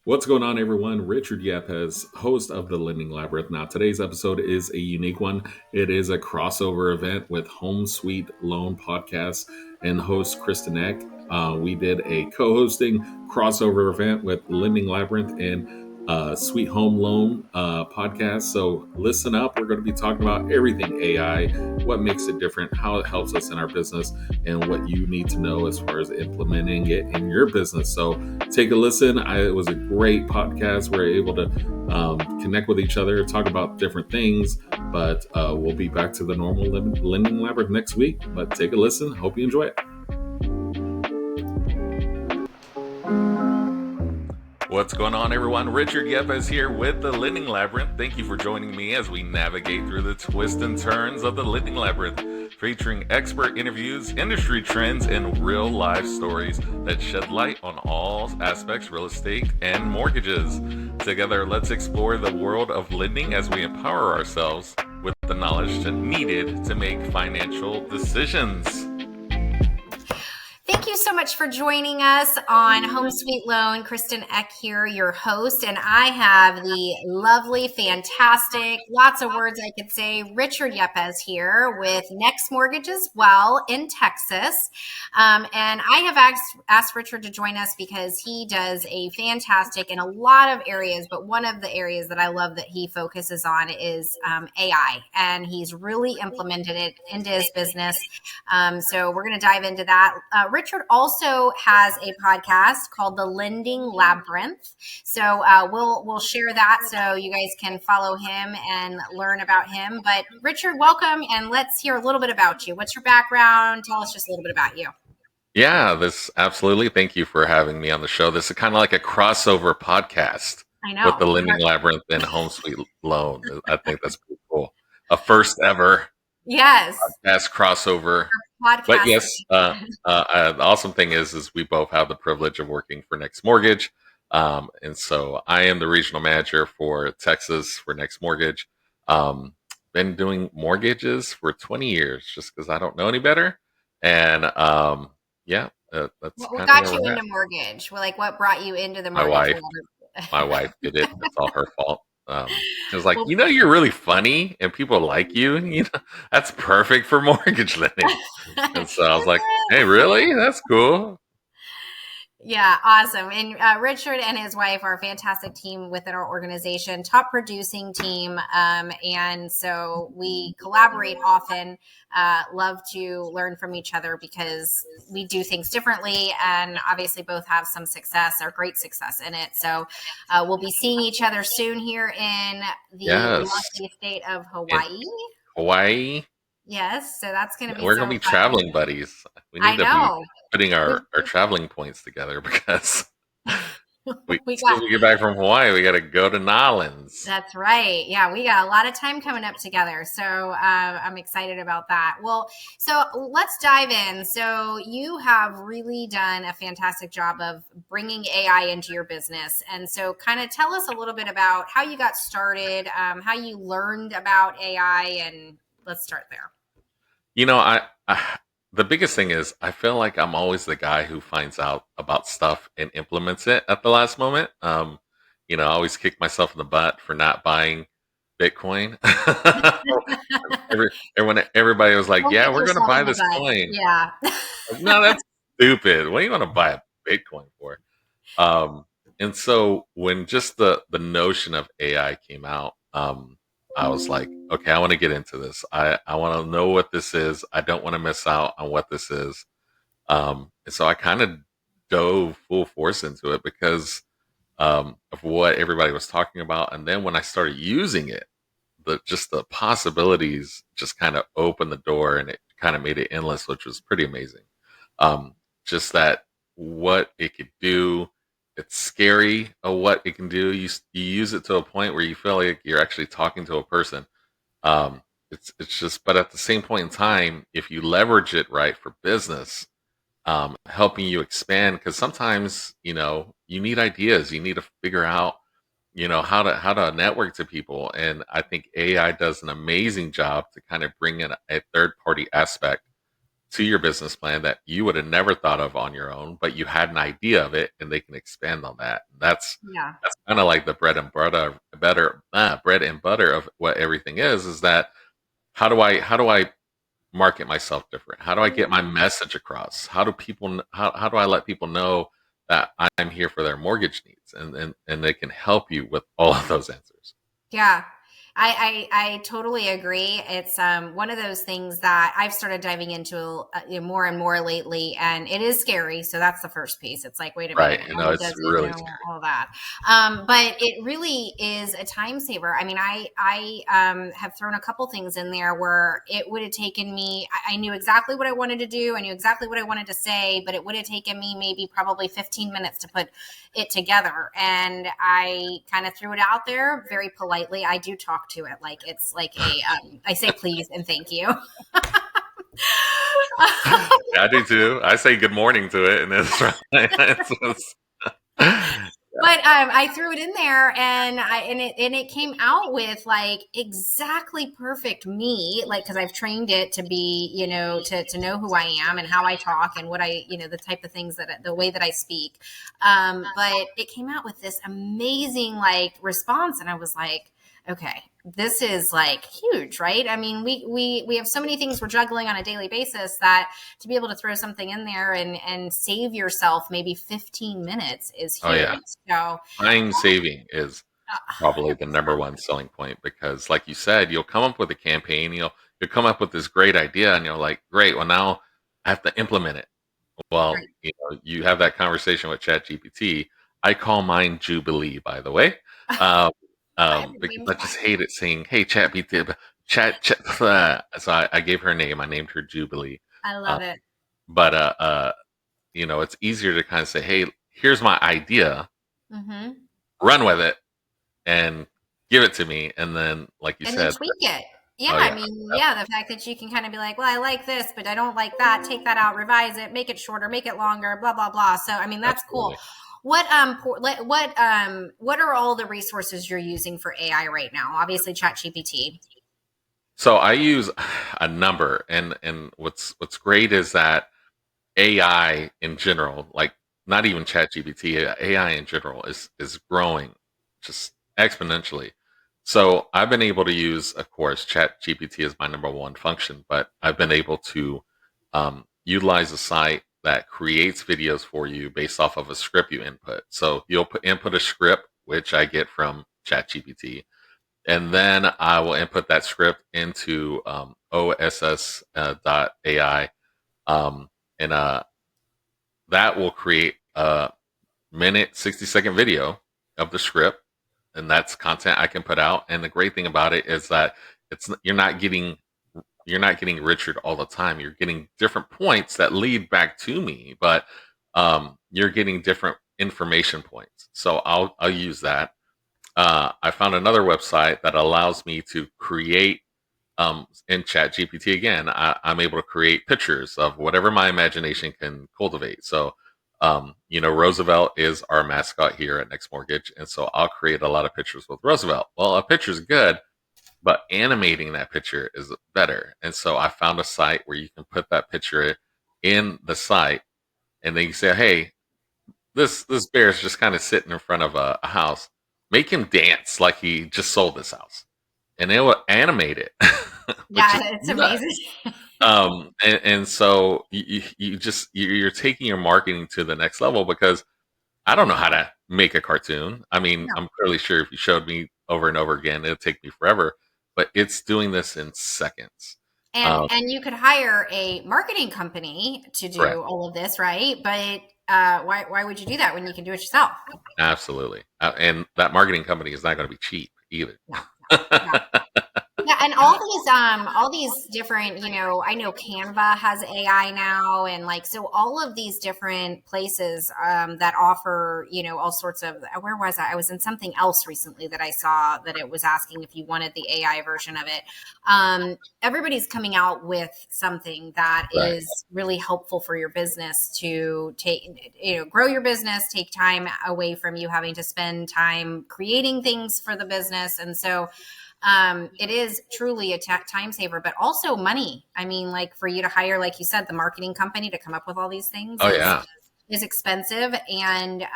What's going on, everyone? Richard.Yeppez, host of the Lending Labyrinth. Now, today's episode is a unique one. It is a crossover event with Home Sweet Loan Podcast and host Kristen. We did a co-hosting crossover event with Lending Labyrinth and Sweet Home Loan podcast. So listen up. We're going to be talking about everything AI, what makes it different, how it helps us in our business, and what you need to know as far as implementing it in your business. So take a listen. It was a great podcast. We're able to connect with each other, talk about different things, but we'll be back to the normal Lending Labyrinth next week. But take a listen. Hope you enjoy it. What's going on, everyone? Richard.Yeppez here with the Lending Labyrinth. Thank you for joining me as we navigate through the twists and turns of the Lending Labyrinth, featuring expert interviews, industry trends, and real life stories that shed light on all aspects real estate and mortgages. Together, let's explore the world of lending as we empower ourselves with the knowledge needed to make financial decisions. Thank you so much for joining us on Home Sweet Loan. Kristen Eck here, your host, and I have the lovely, fantastic, lots of words I could say, Richard.Yeppez here with Next Mortgage as well in Texas. And I have asked Richard to join us because he does a fantastic in a lot of areas, but one of the areas that I love that he focuses on is AI, and he's really implemented it into his business. So we're going to dive into that. Richard also has a podcast called the Lending Labyrinth. So we'll share that so you guys can follow him and learn about him. But Richard, welcome, and let's hear a little bit about you. What's your background? Tell us just a little bit about you. Yeah, absolutely. Thank you for having me on the show. This is kind of like a crossover podcast with the Lending Labyrinth and Home Sweet Loan. I think that's pretty cool. A first ever podcast crossover. But yes, the awesome thing is we both have the privilege of working for Next Mortgage. And so I am the regional manager for Texas for Next Mortgage. Been doing mortgages for 20 years just because I don't know any better. And that's what got you into mortgage? Well, like what brought you into the mortgage? My wife did it. It's all her fault. She was like, you're really funny and people like you. That's perfect for mortgage lending. And so I was like, hey, really? That's cool. Yeah, awesome. And Richard and his wife are a fantastic team within our organization, top producing team. And so we collaborate often, love to learn from each other because we do things differently and obviously both have some success or great success in it. So we'll be seeing each other soon here in the lovely state of Hawaii. Hawaii. Yes, so that's going to be we're going to be fun. Traveling buddies. We need to be putting our traveling points together because we get back from Hawaii, we got to go to Nolans. That's right. Yeah, we got a lot of time coming up together. So I'm excited about that. Well, so let's dive in. So you have really done a fantastic job of bringing AI into your business. And so kind of tell us a little bit about how you got started, how you learned about AI, and let's start there. The biggest thing is I feel like I'm always the guy who finds out about stuff and implements it at the last moment. I always kick myself in the butt for not buying Bitcoin. Everybody was like, "Yeah, we're going to buy this coin." Yeah. No, that's stupid. What do you want to buy a Bitcoin for? And so when just the notion of AI came out, I was like, okay, I want to get into this. I want to know what this is. I don't want to miss out on what this is. And so I kind of dove full force into it because of what everybody was talking about. And then when I started using it, the possibilities just kind of opened the door and it kind of made it endless, which was pretty amazing. Just that what it could do. It's scary of what it can do. You use it to a point where you feel like you're actually talking to a person. It's just, but at the same point in time, if you leverage it right for business, helping you expand, because sometimes you need ideas. You need to figure out how to network to people, and I think AI does an amazing job to kind of bring in a third party aspect to your business plan that you would have never thought of on your own, but you had an idea of it, and they can expand on that. Yeah. That's kind of like the bread and butter of what everything is that how do I market myself different? How do I get my message across? How do I let people know that I'm here for their mortgage needs, and they can help you with all of those answers. Yeah. I totally agree. It's one of those things that I've started diving into more and more lately, and it is scary. So that's the first piece. It's like, wait a minute, Right. You know, how it's does it, really scary. all that? But it really is a time saver. I mean, I have thrown a couple things in there where it would have taken me. I knew exactly what I wanted to do. I knew exactly what I wanted to say, but it would have taken me maybe probably 15 minutes to put it together, and I kind of threw it out there very politely. I do talk to it like it's like a I say please and thank you. Yeah, I do too. I say good morning to it, and it's right. Yeah. But I threw it in there, and it came out with like exactly perfect me, like because I've trained it to be, to know who I am and how I talk and what the type of things the way that I speak. But it came out with this amazing like response, and I was like, okay, this is like huge, right? I mean, we have so many things we're juggling on a daily basis that to be able to throw something in there and save yourself maybe 15 minutes is Oh huge. yeah, So time saving is probably the number one selling point because, like you said, you'll come up with a campaign, you'll come up with this great idea, and you're like, great. Well, now I have to implement it. Well, right. you have that conversation with ChatGPT. I call mine Jubilee, by the way, um, because Name's I just hate it saying, "Hey, ChatGPT, chat." So I gave her a name. I named her Jubilee. I Uh, love it. but it's easier to kind of say, "Hey, here's my idea. Hmm. Run with it and give it to me." And then, like you And then said, tweak it. Yeah, oh I yeah, mean, yeah, the fact that you can kind of be like, well, I like this, but I don't like that. Take that out, revise it, make it shorter, make it longer, blah blah blah. So, I mean, that's cool. absolutely. What are all the resources you're using for AI right now? Obviously, ChatGPT. So I use a number, and what's great is that AI in general, like not even ChatGPT, AI in general is growing just exponentially. So I've been able to use, of course, ChatGPT is my number one function, but I've been able to utilize a site that creates videos for you based off of a script you input. So you'll input a script, which I get from ChatGPT, and then I will input that script into OSS dot AI, and that will create a minute 60-second video of the script, and that's content I can put out. And the great thing about it is that it's you're not getting Richard all the time. You're getting different points that lead back to me, but you're getting different information points. So I'll use that. I found another website that allows me to create in Chat GPT again. I'm able to create pictures of whatever my imagination can cultivate. So, Roosevelt is our mascot here at Next Mortgage, and so I'll create a lot of pictures with Roosevelt. Well, a picture's good, but animating that picture is better. And so I found a site where you can put that picture in the site, and then you say, "Hey, this bear is just kind of sitting in front of a house. Make him dance like he just sold this house," and it will animate it, which Yeah, is it's nuts. amazing. And so you're taking your marketing to the next level because I don't know how to make a cartoon. I mean, No. I'm clearly sure if you showed me over and over again, it'd take me forever, but it's doing this in seconds. Um, And you could hire a marketing company to Correct. do all of this, right? But why would you do that when you can do it yourself? Absolutely. And that marketing company is not going to be cheap either. No, no. Yeah, and all these different, I know Canva has AI now, and like so all of these different places that offer, all sorts of. Where was I? I was in something else recently that I saw that it was asking if you wanted the AI version of it. Everybody's coming out with something that Right. is really helpful for your business to take, grow your business, take time away from you having to spend time creating things for the business, and so. It is truly a time saver, but also money. I mean, like for you to hire, like you said, the marketing company to come up with all these things Oh yeah. is expensive and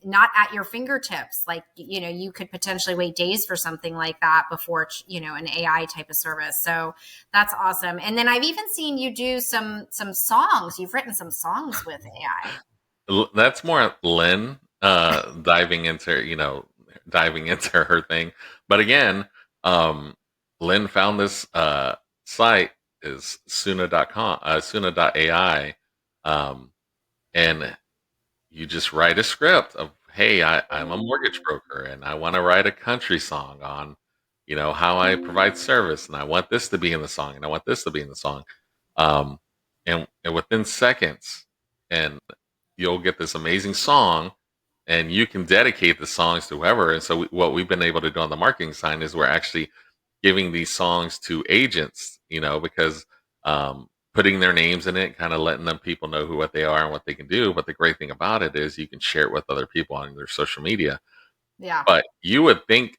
not at your fingertips. Like, you know, you could potentially wait days for something like that before, you know, an AI type of service. So that's awesome. And then I've even seen you do some songs. You've written some songs with AI. That's more Lynn diving into her thing. But again, um, Lynn found this site is Suna.com, Suna.ai, and you just write a script of, hey, I'm a mortgage broker and I want to write a country song on, how I provide service, and I want this to be in the song, and I want this to be in the song, um, and within seconds, and you'll get this amazing song, and you can dedicate the songs to whoever. And so what we've been able to do on the marketing side is we're actually giving these songs to agents, because putting their names in it, kind of letting them people know what they are and what they can do. But the great thing about it is you can share it with other people on their social media. Yeah. But you would think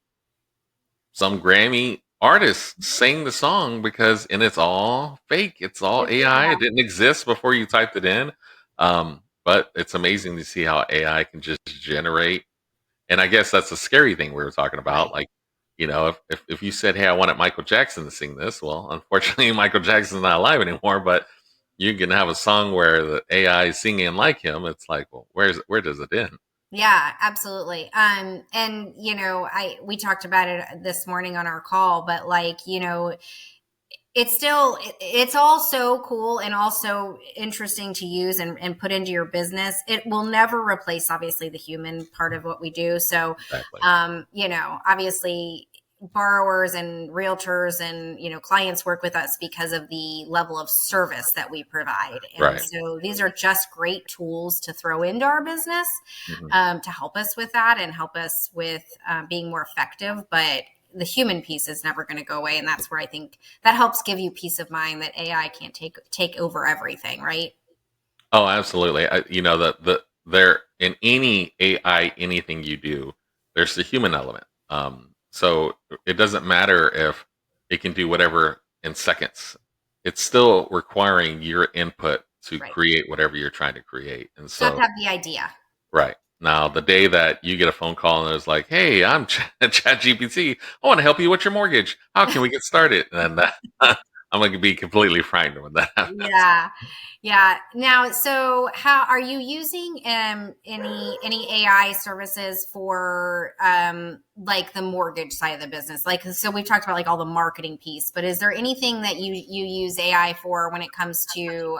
some Grammy artists sang the song, and it's all fake. It's all AI. It didn't exist before you typed it in. But it's amazing to see how AI can just generate. And I guess that's the scary thing we were talking about. Right. Like, if you said, hey, I wanted Michael Jackson to sing this, well, unfortunately, Michael Jackson's not alive anymore, but you can have a song where the AI is singing like him. It's like, well, where does it end? Yeah, absolutely. And you know, we talked about it this morning on our call, but like, you know, it's all so cool and also interesting to use and put into your business. It will never replace obviously the human part of what we do. So Exactly. you know, obviously borrowers and realtors and, you know, clients work with us because of the level of service that we provide. And Right. so these are just great tools to throw into our business Hmm. to help us with that and help us with being more effective. But the human piece is never going to go away. And that's where I think that helps give you peace of mind that AI can't take over everything, right? Oh, absolutely. There in any AI, anything you do, there's the human element. So it doesn't matter if it can do whatever in seconds. It's still requiring your input to Right. create whatever you're trying to create. And So I have to so, have the idea. right now, the day that you get a phone call and it's like, "Hey, I'm ChatGPT. I want to help you with your mortgage. How can we get started?" And I'm going to be completely frightened when that happens. Yeah. Yeah. Now, so how are you using any AI services for like the mortgage side of the business? Like, so we've talked about like all the marketing piece, but is there anything that you use AI for when it comes to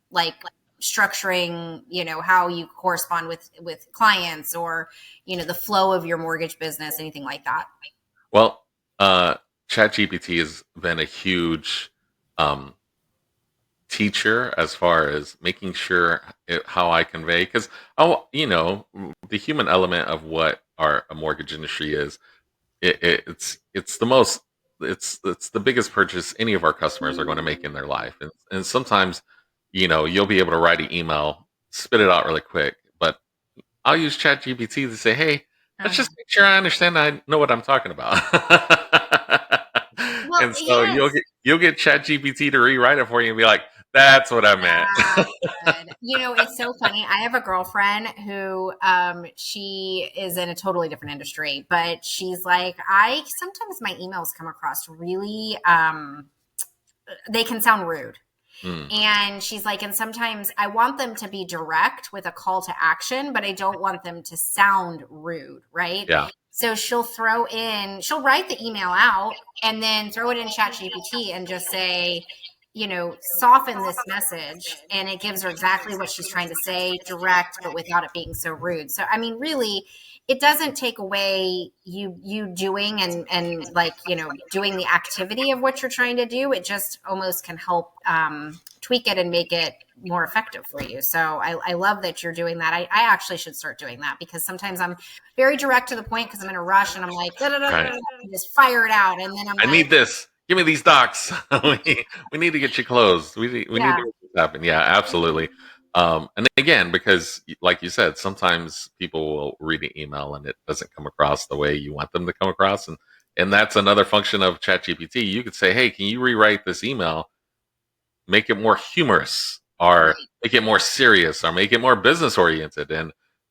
like structuring, you know, how you correspond with clients or, you know, the flow of your mortgage business, anything like that? Well, uh, ChatGPT has been a huge um, teacher as far as making sure how I convey, because the human element of what our a mortgage industry is. It's the most it's the biggest purchase any of our customers are going to make in their life, and sometimes you'll be able to write an email, spit it out really quick, but I'll use ChatGPT to say, "Hey, let's just Uh-huh. make sure I understand, I know what I'm talking about." Well, And so yes. you'll get ChatGPT to rewrite it for you and be like, "That's what I meant." That's good. You know, it's so funny. I have a girlfriend who she is in a totally different industry, but she's like, I sometimes my emails come across really they can sound rude. Mm, And she's like, and sometimes I want them to be direct with a call to action, but I don't want them to sound rude, right? yeah, So she'll write the email out and then throw it in Chat GPT and just say, you know, soften this message. And it gives her exactly what she's trying to say, direct, but without it being so rude. So, I mean, really, it doesn't take away you doing and like, you know, doing the activity of what you're trying to do. It just almost can help tweak it and make it more effective for you. So I love that you're doing that. I actually should start doing that because sometimes I'm very direct to the point because I'm in a rush and I'm like, da, da, da, da, right. da, just fire it out. And then I'm I like, need this. Give me these docs. We need to get you closed. We need yeah, to make this happen. Yeah, absolutely. And again, because like you said, sometimes people will read an email and it doesn't come across the way you want them to come across, and And that's another function of ChatGPT. You could say, hey, can you rewrite this email, make it more humorous, or Right. make it more serious, or make it more business oriented,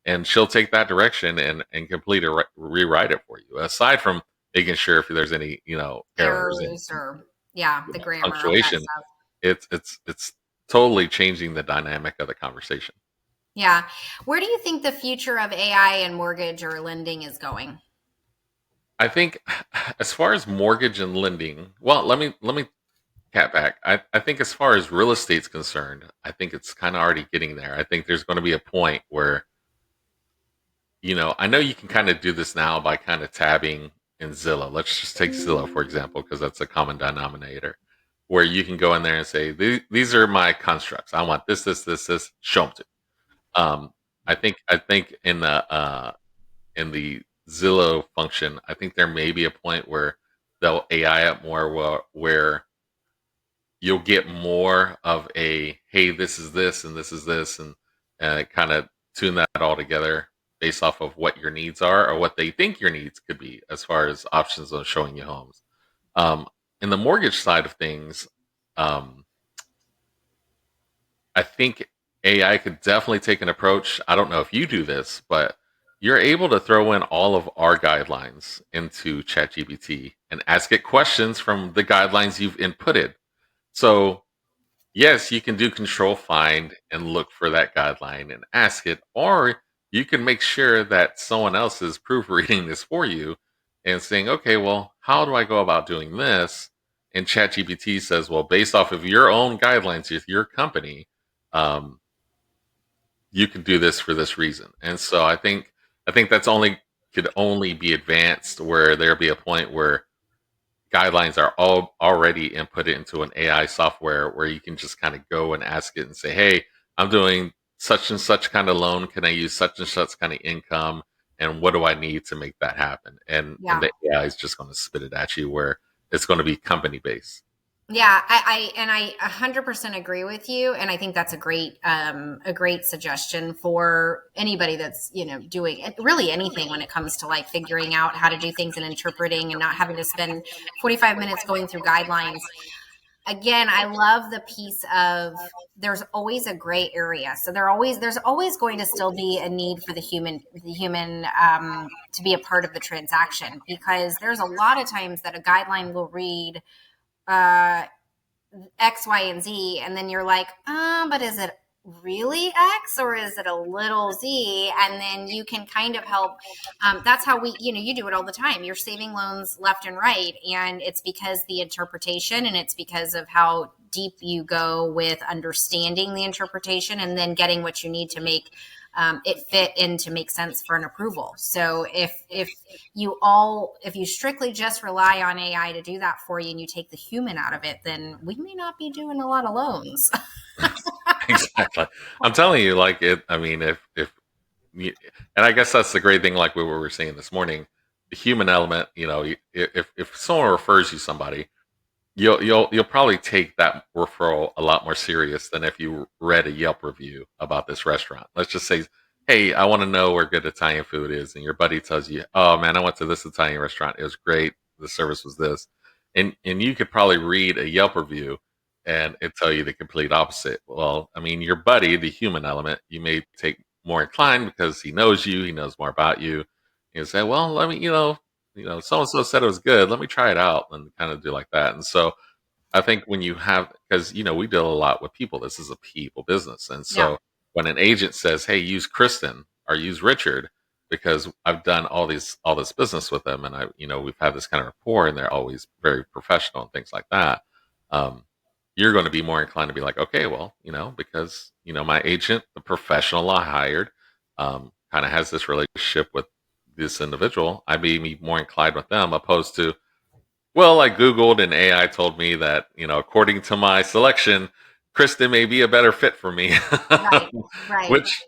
and she'll take that direction and complete a rewrite it for you. Aside from making sure if there's any errors in Errors or yeah, the grammar, all that punctuation, stuff. it's totally changing the dynamic of the conversation. Yeah. Where do you think the future of AI and mortgage or lending is going? I think as far as mortgage and lending, well, let me cat back. I think as far as real estate's concerned, I think it's kind of already getting there. I think there's going to be a point where, I know you can kind of do this now by kind of tabbing in Zillow. Let's just take Zillow, for example, because that's a common denominator, where you can go in there and say, these are my constructs. I want this, this, this, this, show them to me. I think in the Zillow function, I think there may be a point where they'll AI it more, where you'll get more of a, hey, this is this and this is this, and kind of tune that all together based off of what your needs are or what they think your needs could be as far as options on showing you homes. Um, in the mortgage side of things, um, I think AI could definitely take an approach. I don't know if you do this, but you're able to throw in all of our guidelines into ChatGPT and ask it questions from the guidelines you've inputted. So yes, you can do control find and look for that guideline and ask it, or you can make sure that someone else is proofreading this for you and saying, okay, well, how do I go about doing this? And ChatGPT says, well, based off of your own guidelines with your company, um, you can do this for this reason. And so I think that's only could only be advanced where there'll be a point where guidelines are all already inputted into an AI software where you can just kind of go and ask it and say, hey, I'm doing such and such kind of loan. Can I use such and such kind of income? And what do I need to make that happen? And Yeah. the AI is just going to spit it at you where it's going to be company based. Yeah, I 100% agree with you, and I think that's a great suggestion for anybody that's doing really anything when it comes to like figuring out how to do things and interpreting and not having to spend 45 minutes going through guidelines. Again, I love the piece of there's always a gray area, so there's always going to still be a need for the human to be a part of the transaction because there's a lot of times that a guideline will read. Uh, X, Y, and Z, and then you're like, but is it really X or is it a little Z? And then you can kind of help. That's how you do it all the time. You're saving loans left and right, and it's because the interpretation, and it's because of how deep you go with understanding the interpretation, and then getting what you need to make it fit in to make sense for an approval. So if you strictly just rely on AI to do that for you and you take the human out of it, then we may not be doing a lot of loans. Exactly. I'm telling you, like it. I mean, if you, and I guess that's the great thing, like we were saying this morning, the human element. If someone refers you somebody, you'll probably take that referral a lot more serious than if you read a Yelp review about this restaurant. Let's just say, hey, I want to know where good Italian food is, and your buddy tells you, oh man, I went to this Italian restaurant. It was great. The service was this, and you could probably read a Yelp review and it tell you the complete opposite. Well, I mean, your buddy, the human element, you may take more inclined because he knows you, he knows more about you. You say, well, let me, so and so said it was good. Let me try it out and kind of do like that. And so I think when you have, because we deal a lot with people. This is a people business, and Yeah. so when an agent says, "Hey, use Kristen or use Richard," because I've done all this business with them, and we've had this kind of rapport, and they're always very professional and things like that. Um, you're going to be more inclined to be like, okay, well, because my agent, the professional I hired, kind of has this relationship with this individual. I may be more inclined with them opposed to, well, I Googled and AI told me that, according to my selection, Kristen may be a better fit for me, Right. Right. which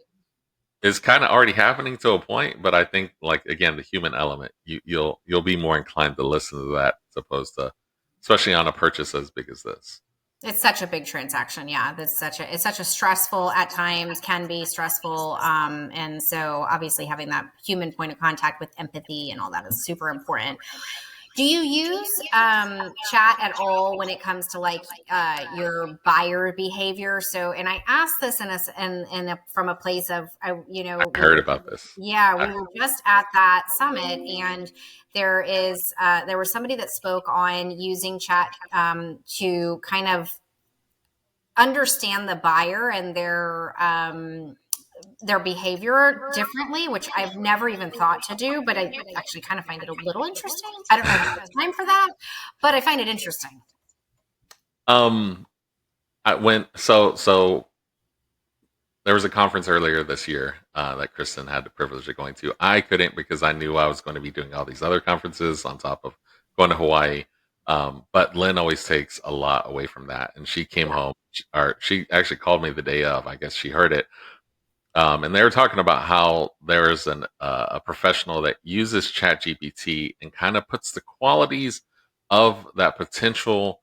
is kind of already happening to a point. But I think, like, again, the human element, you'll be more inclined to listen to that as opposed to, especially on a purchase as big as this. It's such a big transaction. Yeah. It's such a stressful at times can be stressful. And so obviously having that human point of contact with empathy and all that is super important. Do you use chat at all when it comes to like your buyer behavior? So, and I asked this from a place of, I heard about this. yeah, we I, were just at that summit, and there was somebody that spoke on using chat to kind of understand the buyer and their behavior differently, which I've never even thought to do, but I actually kind of find it a little interesting. I don't know if I have time for that, but I find it interesting. um, I went so there was a conference earlier this year that Kristen had the privilege of going to. I couldn't because I knew I was going to be doing all these other conferences on top of going to Hawaii. But Lynn always takes a lot away from that, and she came Yeah. home, or she actually called me the day of. I guess she heard it, and they were talking about how there is a professional that uses ChatGPT and kind of puts the qualities of that potential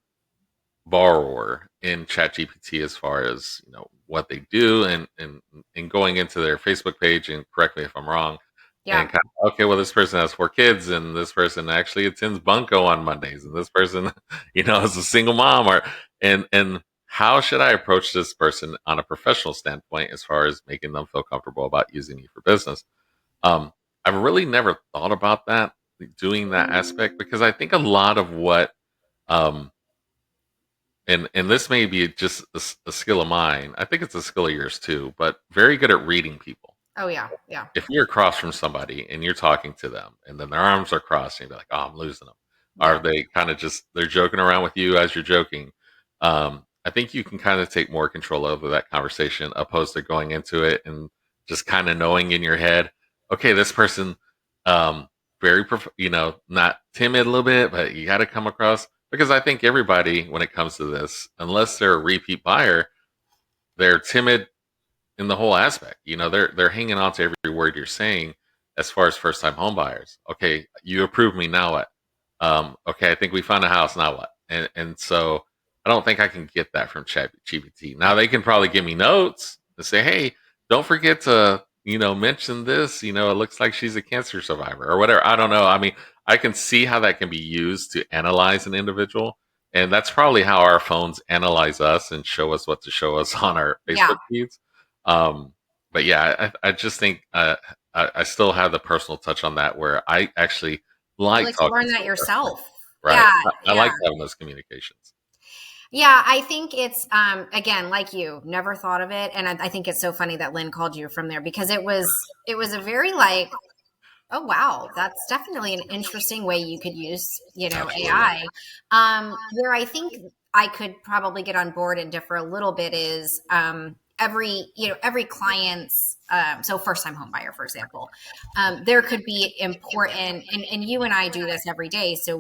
borrower in ChatGPT as far as what they do, and going into their Facebook page, and correct me if I'm wrong, and Yeah. kind of, okay, well, this person has 4 kids, and this person actually attends bunko on Mondays, and this person is a single mom, or and how should I approach this person on a professional standpoint as far as making them feel comfortable about using me for business? um, I've really never thought about that, doing that aspect, because I think a lot of what um, and this may be just a skill of mine. I think it's a skill of yours too, but very good at reading people. Oh yeah. Yeah. If you're across from somebody and you're talking to them, and then their arms are crossed, and you're like, "Oh, I'm losing them," or Yeah. they kind of just they're joking around with you as you're joking. I think you can kind of take more control over that conversation, opposed to going into it and just kind of knowing in your head, okay, this person, um, not timid a little bit, but you got to come across, because I think everybody, when it comes to this, unless they're a repeat buyer, they're timid in the whole aspect. They're hanging on to every word you're saying as far as first time home buyers. Okay, you approve me, now what? Okay, I think we found a house, now what? And so I don't think I can get that from ChatGPT. Now they can probably give me notes to say, hey, don't forget to mention this. It looks like she's a cancer survivor or whatever. I don't know. I mean, I can see how that can be used to analyze an individual. And that's probably how our phones analyze us and show us what to show us on our Yeah. Facebook feeds. um, but yeah, I just think I still have the personal touch on that, where I actually You like like to talking learn to that a customer. yourself. Right. Yeah. I Yeah. like having those communications. Yeah, I think it's again, like you, never thought of it, and I think it's so funny that Lynn called you from there, because it was a very like, oh wow, that's definitely an interesting way you could use, Absolutely. AI. Where I think I could probably get on board and differ a little bit is every client's so first time home buyer, for example, there could be important, and you and I do this every day, so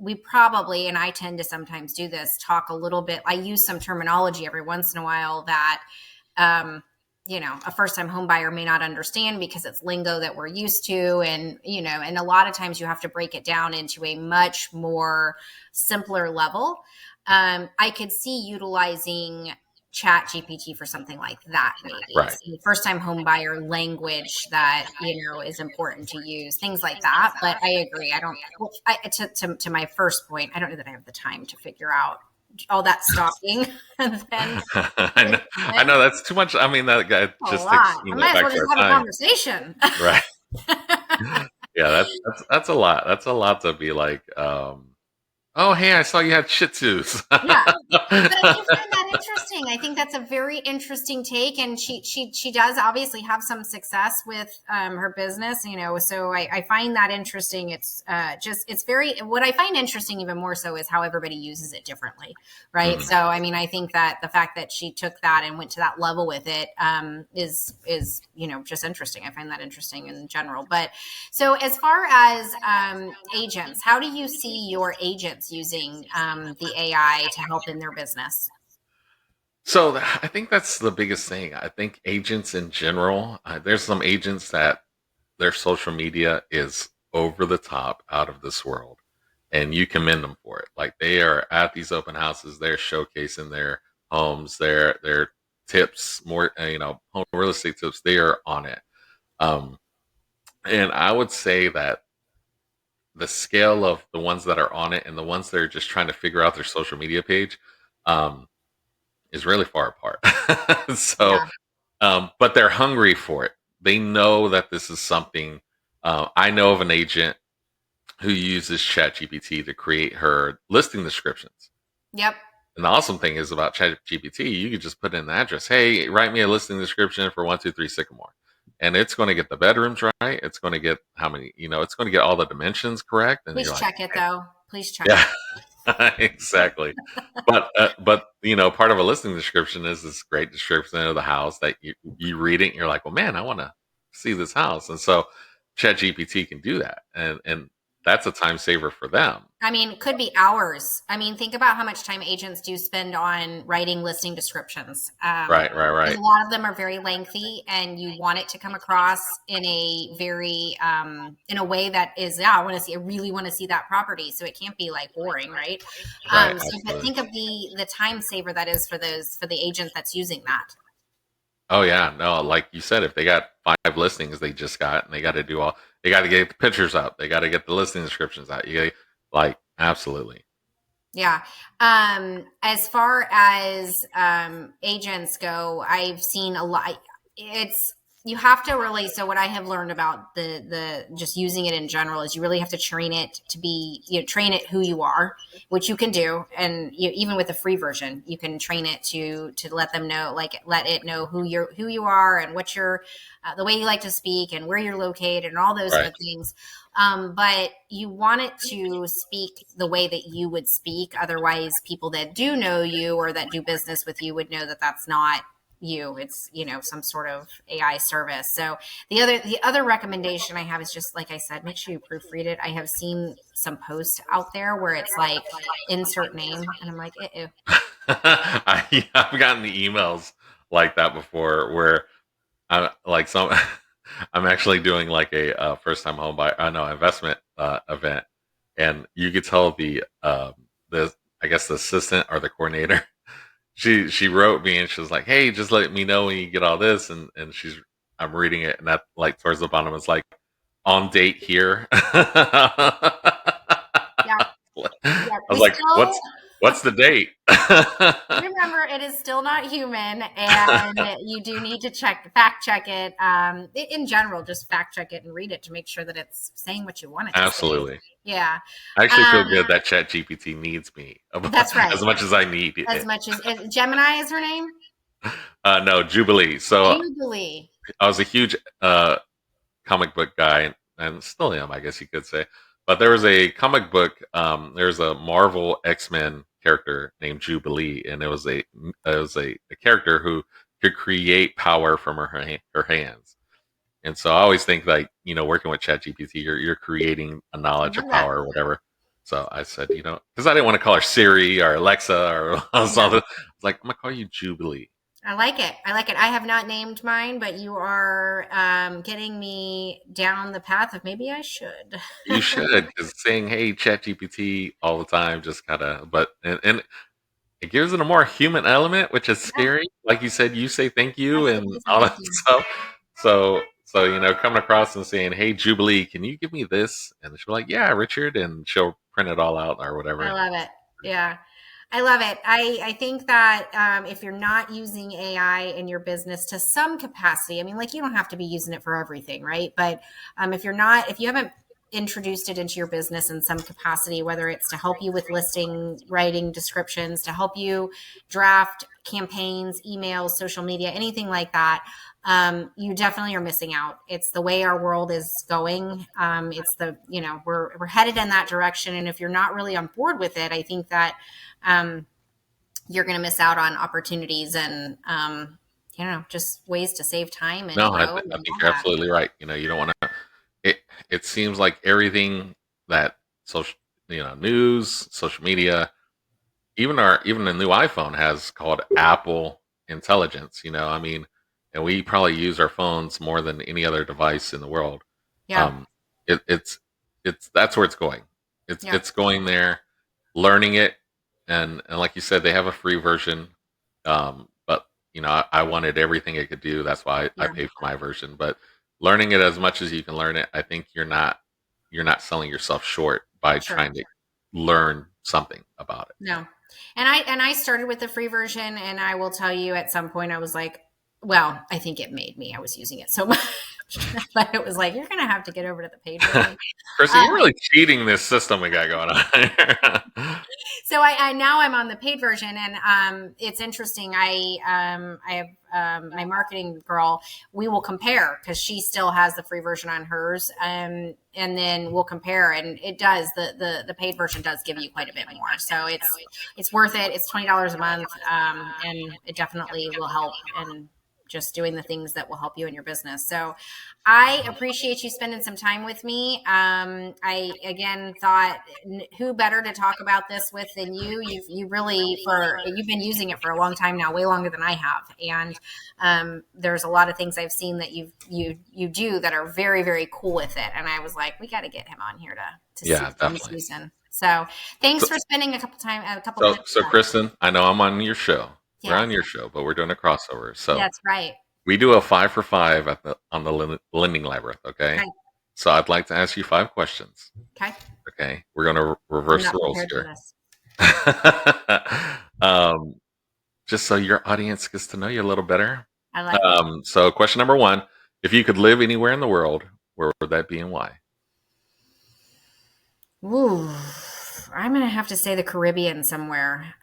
we probably, and I tend to sometimes do this, talk a little bit. I use some terminology every once in a while that, um, a first time home buyer may not understand because it's lingo that we're used to. And a lot of times you have to break it down into a much more simpler level. I could see utilizing chat GPT for something like that, maybe Right. some first time home buyer language that is important to use, things like that. But I agree, I don't well, to my first point, I don't know that I have the time to figure out all that stalking and then I know that's too much. I mean, that guy a just takes lot. I might as back well to just our have a time. conversation. Right. Yeah, that's a lot. That's a lot to be like. Oh, hey, I saw you had Shih Tzus. Yeah. But I do find that interesting. I think that's a very interesting take, and she does obviously have some success with her business, So I find that interesting. It's it's very, what I find interesting even more so is how everybody uses it differently, right? Mhm. So I mean, I think that the fact that she took that and went to that level with it is just interesting. I find that interesting in general. But so, as far as agents, how do you see your agents using the AI to help in their business? So I think that's the biggest thing. I think agents in general, there's some agents that their social media is over the top, out of this world, and you commend them for it. Like, they are at these open houses, they're showcasing their homes, their tips, more home real estate tips. They are on it. Um, and I would say that the scale of the ones that are on it and the ones that are just trying to figure out their social media page um, is really far apart. So, Yeah. but they're hungry for it. They know that this is something. I know of an agent who uses ChatGPT to create her listing descriptions. Yep. And the awesome thing is about ChatGPT, you can just put in the address. Hey, write me a listing description for 123 Sycamore, and it's going to get the bedrooms right. It's going to get how many, it's going to get all the dimensions correct. And Please you're like, check it though. Please check yeah, it. exactly. But part of a listing description is this great description of the house that you read it and you're like, well, man, I want to see this house, and so ChatGPT can do that, and that's a time saver for them. I mean, it could be hours. I mean, think about how much time agents do spend on writing listing descriptions. Right, right, Because right, a lot of them are very lengthy, and you want it to come across in a very in a way that is, yeah, I really want to see that property, so it can't be like boring, right? right. But Absolutely. think of the time saver that is for the agent that's using that. Oh yeah, no, like you said, if they got 5 listings they just got, and they got to do all, they got to get the pictures up, they got to get the listing descriptions out. Like absolutely. Yeah. As far as agents go, I've seen a lot. It's you have to really. So what I have learned about the just using it in general is you really have to train it to be train it who you are, which you can do, and even with the free version, you can train it to let them know, like let it know who you are and what your the way you like to speak and where you're located and all those Right, good things. But you want it to speak the way that you would speak. Otherwise, people that do know you or that do business with you would know that that's not you. It's some sort of AI service. So the other recommendation I have is just like I said, make sure you proofread it. I have seen some posts out there where it's like insert name, and I'm like, ew. I've gotten the emails like that before where I like some. I'm actually doing like a first time home buyer, no investment event, and you could tell the I guess the assistant or the coordinator. She wrote me and she was like, "Hey, just let me know when you get all this." And I'm reading it, and that like towards the bottom is like on date here. Yeah, I yeah. was We like, still "What's the date?" remember, it is still not human, and you do need to fact check it. In general, just fact check it and read it to make sure that it's saying what you want it to say. Absolutely. Yeah, I actually feel um, good that ChatGPT needs me that's right. as much as I need As it. much as Gemini is her name, No, Jubilee. So Jubilee. I was a huge comic book guy, and still am, I guess you could say. But there was a comic book. There's a Marvel X-Men character named Jubilee, and it was a character who could create power from her hands. And so I always think like working with ChatGPT, you're creating a I knowledge of love that. power or whatever. So I said, because I didn't want to call her Siri or Alexa or Yeah, something. It's like I'm gonna call you Jubilee. I like it. I like it. I have not named mine, but you are getting me down the path of maybe I should. You should, because saying "Hey, ChatGPT" all the time just kind of, but and it gives it a more human element, which is Yeah, scary. Like you said, you say thank I you say and please and all thank that you. stuff. So coming across and saying, "Hey, Jubilee, can you give me this?" And she'll be like, "Yeah, Richard," and she'll print it all out or whatever. I And love it. Yeah. I love it. I think that if you're not using AI in your business to some capacity, I mean, like you don't have to be using it for everything, right? But if you haven't introduced it into your business in some capacity, whether it's to help you with listing, writing descriptions, to help you draft campaigns, emails, social media, anything like that, you definitely are missing out. It's the way our world is going. It's we're headed in that direction, and if you're not really on board with it, I think that um, you're going to miss out on opportunities and just ways to save time and no, grow I and think all you're that. absolutely right. You don't want to. It seems like everything that social, news, social media, even the new iPhone has called Apple Intelligence. I mean, and we probably use our phones more than any other device in the world. Yeah, Um, it's that's where it's going. It's yeah, it's going there, learning it, and like you said, they have a free version. But I wanted everything it could do. That's why I yeah. paid for my version. But learning it as much as you can learn it, I think you're not. you're not selling yourself short by Sure. trying to learn something about it. No. And I started with the free version, and I will tell you at some point I was like, well, I think it made me. I was using it so much. But it was like, you're gonna have to get over to the paid version. Kristen, you're really cheating this system we got going on here. So I now I'm on the paid version, and it's interesting. I have my marketing girl. We will compare because she still has the free version on hers, and then we'll compare. And it does the paid version does give you quite a bit more. So it's worth it. It's $20 a month, and it definitely will help. And just doing the things that will help you in your business. So I appreciate you spending some time with me. I again thought, who better to talk about this with than you? You've been using it for a long time now, way longer than I have, and there's a lot of things I've seen that you do that are very, very cool with it. And I was like, we got to get him on here to see what he's using. So thanks for spending a couple minutes. So Kristen, I know I'm on your show. We're on your show, but we're doing a crossover. So that's right. We do a 5 for 5 on the Lending Labyrinth. Okay. So I'd like to ask you 5 questions. Okay. We're going to reverse the roles here. Just so your audience gets to know you a little better. I like it. So question number 1, if you could live anywhere in the world, where would that be and why? Ooh, I'm going to have to say the Caribbean somewhere.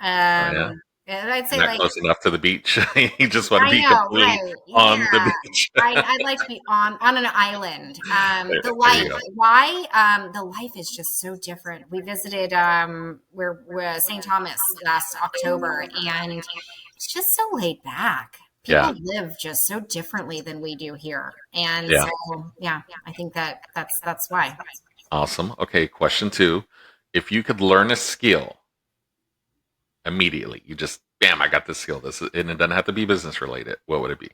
I'd say not close enough to the beach. You just want to be completely on the beach. I'd like to be on an island. The life, why? The life is just so different. We visited we're St. Thomas last October, and it's just so laid back. People live just so differently than we do here, and so I think that's why. Awesome. Okay, question 2: if you could learn a skill immediately, you just bam, I got this skill. And it doesn't have to be business related. What would it be?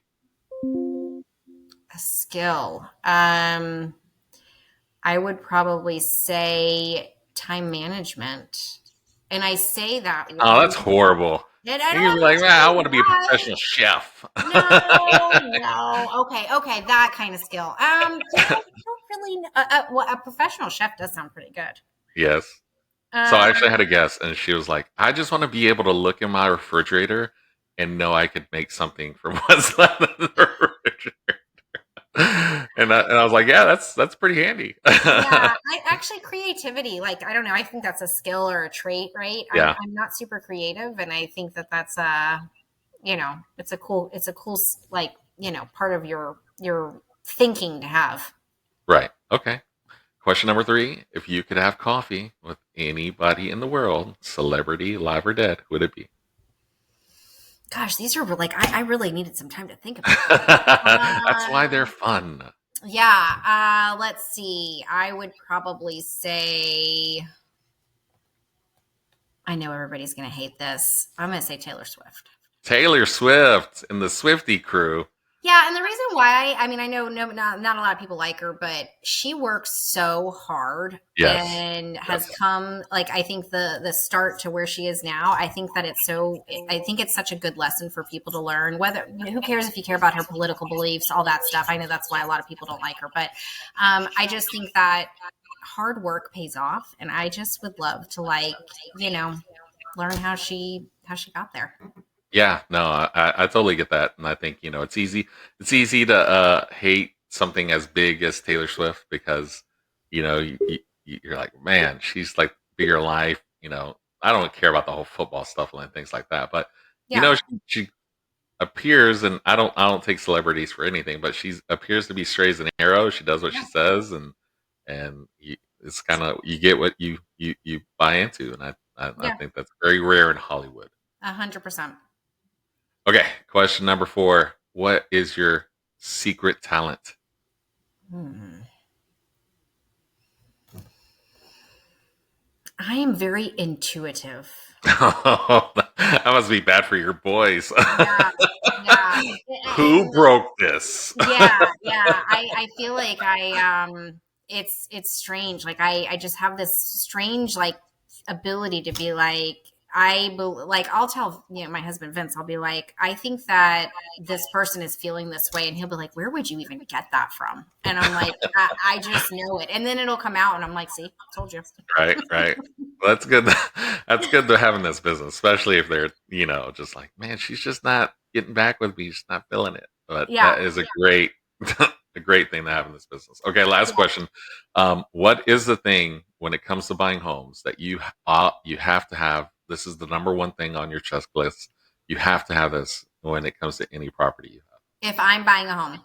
A skill. I would probably say time management. And I say that. Oh, that's horrible. You're like, I want to be a professional chef. No. Okay, that kind of skill. I don't really know. A professional chef does sound pretty good. Yes. So I actually had a guest, and she was like, I just want to be able to look in my refrigerator and know I could make something from what's left in the refrigerator. And I was like, yeah, that's pretty handy. Actually, creativity, like, I don't know, I think that's a skill or a trait, right? Yeah. I'm not super creative, and I think that's it's a cool, like, part of your thinking to have. Right. Okay. Question number 3, if you could have coffee with anybody in the world, celebrity, live or dead, who would it be? Gosh, these are like, I really needed some time to think about That's why they're fun. Yeah. Let's see. I would probably say, I know everybody's going to hate this. I'm going to say Taylor Swift. Taylor Swift and the Swiftie crew. Yeah, and the reason why, I mean, I know not a lot of people like her, but she works so hard and has come, like, I think the start to where she is now, I think it's such a good lesson for people to learn. Who cares if you care about her political beliefs, all that stuff. I know that's why a lot of people don't like her, but I just think that hard work pays off, and I just would love to, like, learn how she got there. Yeah, no, I totally get that, and I think it's easy to hate something as big as Taylor Swift because you're like, man, she's like bigger life. I don't care about the whole football stuff and things like that, but she appears, and I don't take celebrities for anything, but she appears to be straight as an arrow. She does what she says, and it's kind of, you get what you buy into, and I think that's very rare in Hollywood. 100%. Okay, question number 4. What is your secret talent? I am very intuitive. That must be bad for your boys. Yeah. Who broke this? Yeah. I feel like it's strange. Like I just have this strange, like, ability to be like, I'll tell my husband Vince, I'll be like, I think that this person is feeling this way, and he'll be like, where would you even get that from? And I'm like, I just know it, and then it'll come out, and I'm like, see, told you. Right, right. Well, that's good. That's good to have in this business, especially if they're, just like, man, she's just not getting back with me. She's not feeling it. But Yeah. that is a great, a great thing to have in this business. Okay, last question. What is the thing when it comes to buying homes that you have to have? This is the number one thing on your checklist. You have to have this when it comes to any property you have. If I'm buying a home,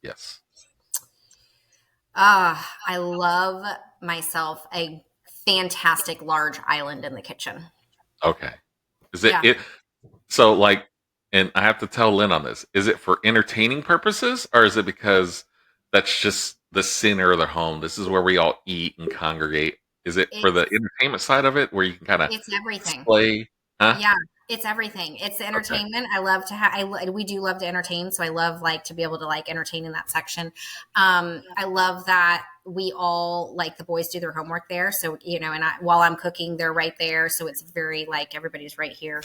Yes. I love myself a fantastic large island in the kitchen. Okay. Is Yeah. it? So, like, and I have to tell Lynn on this. Is it for entertaining purposes, or is it because that's just the center of their home? This is where we all eat and congregate. Is it for the It's entertainment side of it, where you can kind of it's everything. display? Huh? Yeah, it's everything. It's the Okay. entertainment. I love to have. We do love to entertain, so I love to be able to entertain in that section. I love that we all the boys do their homework there, so and while I'm cooking, they're right there, so it's very everybody's right here.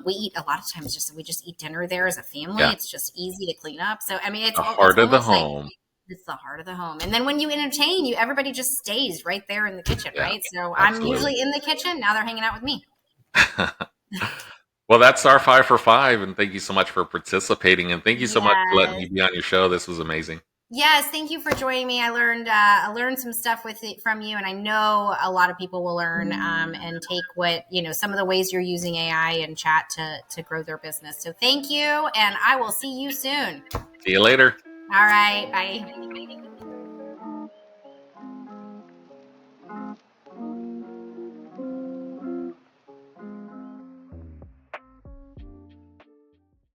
We eat a lot of times we just eat dinner there as a family. Yeah. It's just easy to clean up. So I mean, The it's heart of the almost like home. it's the heart of the home. And then when you entertain, everybody just stays right there in the kitchen, Yeah. right? So I'm Absolutely. usually in the kitchen. Now they're hanging out with me. Well, that's our 5 for 5, and thank you so much for participating, and thank you so much for letting Yes. me be on your show. This was amazing. Yes, thank you for joining me. I learned some stuff from you, and I know a lot of people will learn and take what some of the ways you're using AI and chat to grow their business. So thank you, and I will see you soon. See you later. All right, bye.